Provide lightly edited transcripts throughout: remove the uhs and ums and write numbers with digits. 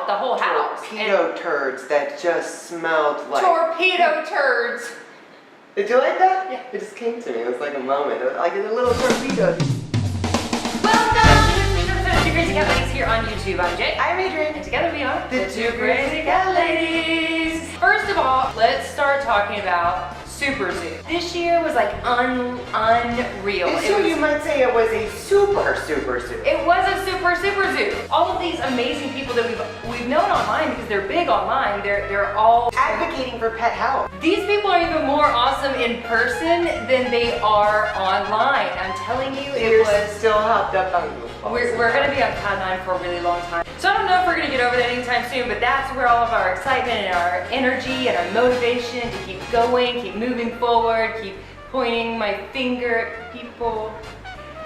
out the whole house. Torpedo turds that just smelled like... Torpedo turds. Did you like that? Yeah. It just came to me. It was like a moment. It was like a little torpedo. Welcome to this episode of Two Crazy Cat Ladies here on YouTube. I'm Jay. I'm Adrian. And together we are the Two Crazy Cat Ladies. First of all, let's start talking about Super Zoo. This year was like unreal. This year you might say it was a super zoo. It was a super zoo. All of these amazing people that we've known online because they're big online. They're all advocating for pet health. These people are even more awesome in person than they are online. I'm telling you, it was still hopped up on Google. We're going to be on Cloud9 for a really long time. So I don't know if we're going to get over that anytime soon, but that's where all of our excitement and our energy and our motivation to keep going, keep moving forward, keep pointing my finger at people.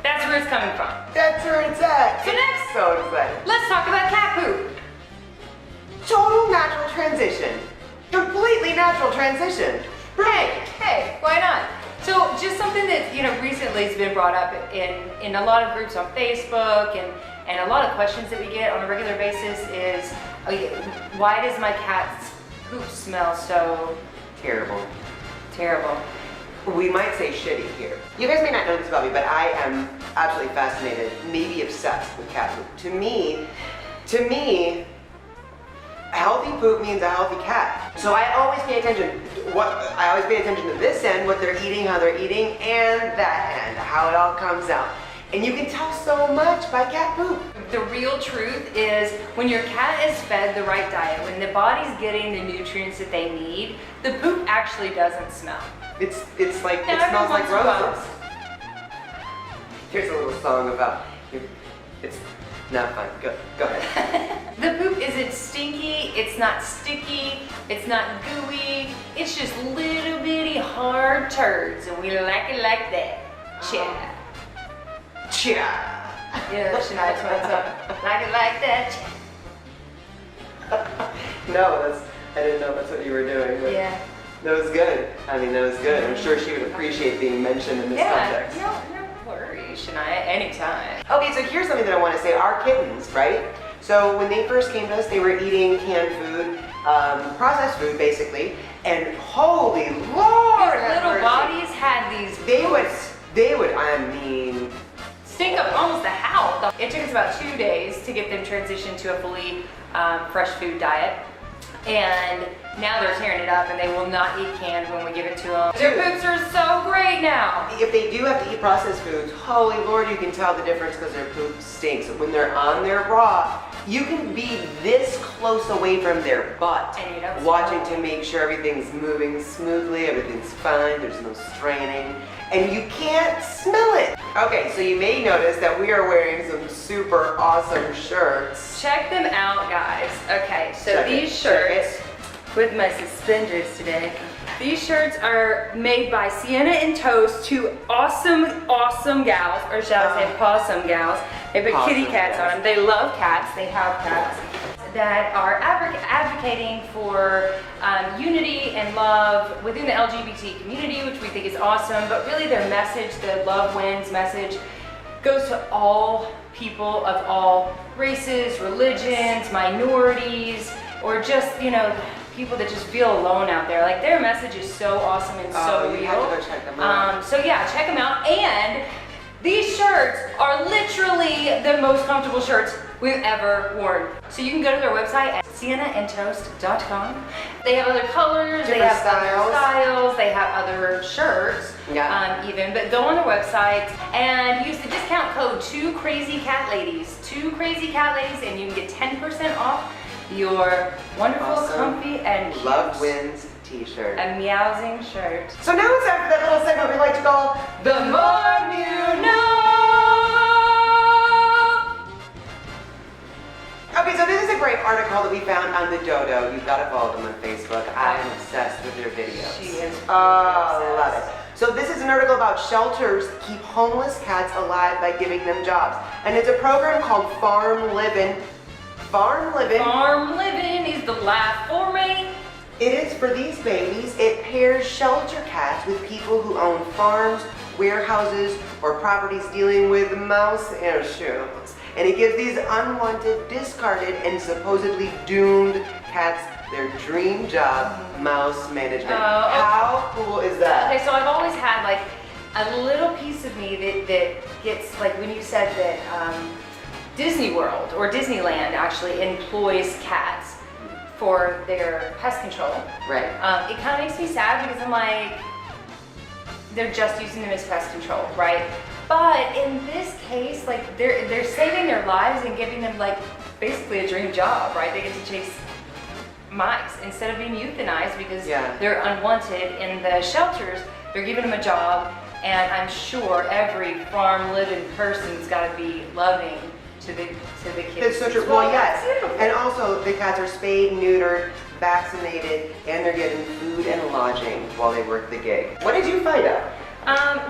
That's where it's coming from. That's where it's at. So next, so excited. let's talk about cat poop. Total natural transition. Completely natural transition. Hey, why not? So just something that, recently has been brought up in a lot of groups on Facebook and a lot of questions that we get on a regular basis is, why does my cat's poop smell so Terrible. terrible? We might say shitty here. You guys may not know this about me, but I am absolutely fascinated, maybe obsessed with cat poop. To me, healthy poop means a healthy cat. So I always pay attention. I always pay attention to this end, what they're eating, how they're eating, and that end, how it all comes out. And you can tell so much by cat poop. The real truth is when your cat is fed the right diet, when the body's getting the nutrients that they need, the poop actually doesn't smell. It's like, Now, it smells like every once in a roses. Here's a little song about, it's not fun. Go ahead. The poop isn't stinky, it's not sticky, it's not gooey, it's just little bitty hard turds, and we like it like that. Chia. Yeah, Shania Twain. Like it like that. No, I didn't know that's what you were doing. But Yeah. That was good. I mean, that was good. I'm sure she would appreciate being mentioned in this context. No worries, Shania, anytime. Okay, so here's something that I want to say. Our kittens, right? So when they first came to us, they were eating canned food, processed food basically, and holy Lord! These little bodies had these. They would, I mean, Stink up almost the house. It took us about 2 days to get them transitioned to a fully fresh food diet. And now they're tearing it up and they will not eat canned when we give it to them. Their poops are so great now. if they do have to eat processed foods, holy Lord, you can tell the difference because their poop stinks. When they're on their raw, you can be this close away from their butt, And you don't watching smell to make sure everything's moving smoothly, everything's fine, there's no straining, and you can't smell it. Okay, so you may notice that we are wearing some super awesome shirts. Check them out, guys. Okay, so Check these it, shirts with my suspenders today. These shirts are made by Sienna and Toast, two awesome gals, or shall I say possum gals. They put kitty Possum cats gals. on them. They love cats. They have cats that are advocating for unity and love within the LGBT community, which we think is awesome. But really their message, the Love Wins message, goes to all people of all races, religions, minorities, or just, people that just feel alone out there. Like, their message is so awesome and so you real. have to go check them out. So yeah, check them out. And these shirts are literally the most comfortable shirts we've ever worn. So you can go to their website at siennaandtoast.com. They have other colors, they Different have other styles, they have other shirts, Yeah. even. But go on their website and use the discount code 2CrazyCatLadies. 2CrazyCatLadies, and you can get 10% off your wonderful, Awesome. comfy, and cute, Love Wins t-shirt. a meowsing shirt. So now it's time for that little segment we like to call The More You Know! Okay, so this is a great article that we found on the Dodo. You've got to follow them on Facebook. I'm obsessed with their videos. She is Oh, I obsessed. love it. So this is an article about shelters keep homeless cats alive by giving them jobs. And it's a program called Farm Livin'. Farm Livin'. Farm living is the life for me. It is for these babies. It pairs shelter cats with people who own farms, warehouses, or properties dealing with mouse issues. and it gives these unwanted, discarded, and supposedly doomed cats their dream job, mouse management. How cool is that? Okay, so I've always had like a little piece of me that gets, like when you said that Disney World or Disneyland actually employs cats for their pest control. Right. It kind of makes me sad because I'm like, they're just using them as pest control, right? But in this case, like they're saving their lives and giving them like basically a dream job, right? They get to chase mice instead of being euthanized because they're unwanted in the shelters. They're giving them a job, and I'm sure every farm living person's got to be loving to the kids. It's so true. Well, yes. And also, the cats are spayed, neutered, vaccinated, and they're getting food and lodging while they work the gig. What did you find out?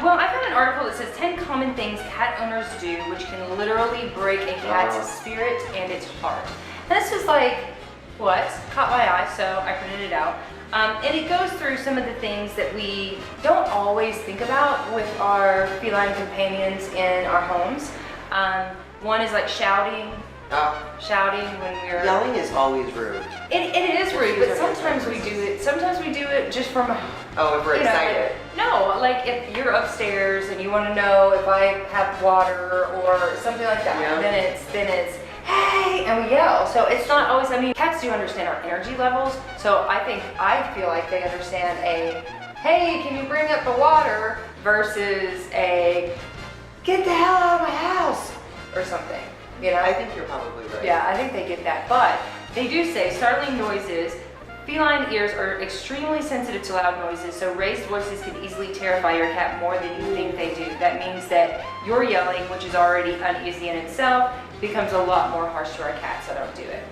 Well, I found an article that says 10 common things cat owners do which can literally break a cat's spirit and its heart. And this was like, what? Caught my eye, so I printed it out. And it goes through some of the things that we don't always think about with our feline companions in our homes. One is like shouting. Shouting when we're... Yelling is always rude. It is rude, but sometimes we do it. Sometimes we do it just from... Oh, if we're excited. No, like if you're upstairs and you want to know if I have water or something like that, then it's hey, and we yell. So it's not always, I mean, cats do understand our energy levels. So I feel like they understand a, hey, can you bring up the water versus a, get the hell out of my house or something. You know? I think you're probably right. Yeah, I think they get that. But they do say startling noises. Feline ears are extremely sensitive to loud noises, so raised voices can easily terrify your cat more than you think they do. That means that your yelling, which is already uneasy in itself, becomes a lot more harsh to our cats, so don't do it.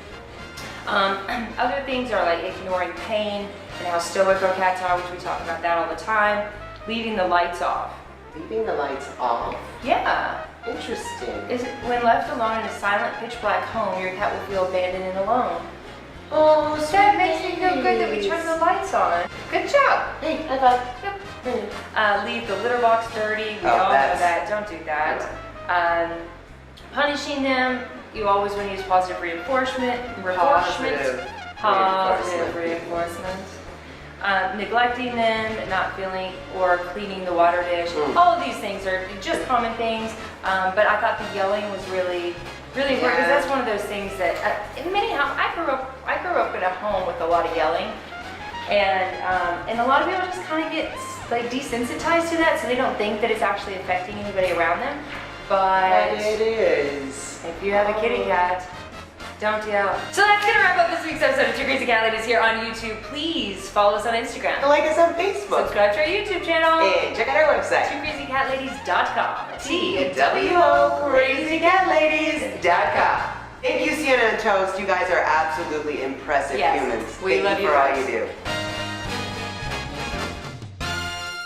Other things are like ignoring pain and how stoic our cats are, which we talk about that all the time. Leaving the lights off. Leaving the lights off? Yeah. Interesting. When left alone in a silent, pitch black home, your cat will feel abandoned and alone. Oh, that makes me feel good that we turned the lights on. Good job. Hey, high five. Leave the litter box dirty. We all know that. Don't do that. Punishing them. You always want to use positive reinforcement. Positive reinforcement. Neglecting them, not feeling or cleaning the water dish. All of these things are just common things. But I thought the yelling was really important because that's one of those things that in many homes, I grew up in a home with a lot of yelling, and a lot of people just kind of get like desensitized to that, so they don't think that it's actually affecting anybody around them. But it is. If you have a kitty cat, don't yell. So that's gonna wrap up this week's episode of Two Crazy Cat Ladies here on YouTube. Please follow us on Instagram. Like us on Facebook. Subscribe to our YouTube channel. And check out our website. TwoCrazyCatLadies.com. TWOCrazyCatLadies.com. Thank you, Sienna and Toast. You guys are absolutely impressive humans. We love you for all guys. you do.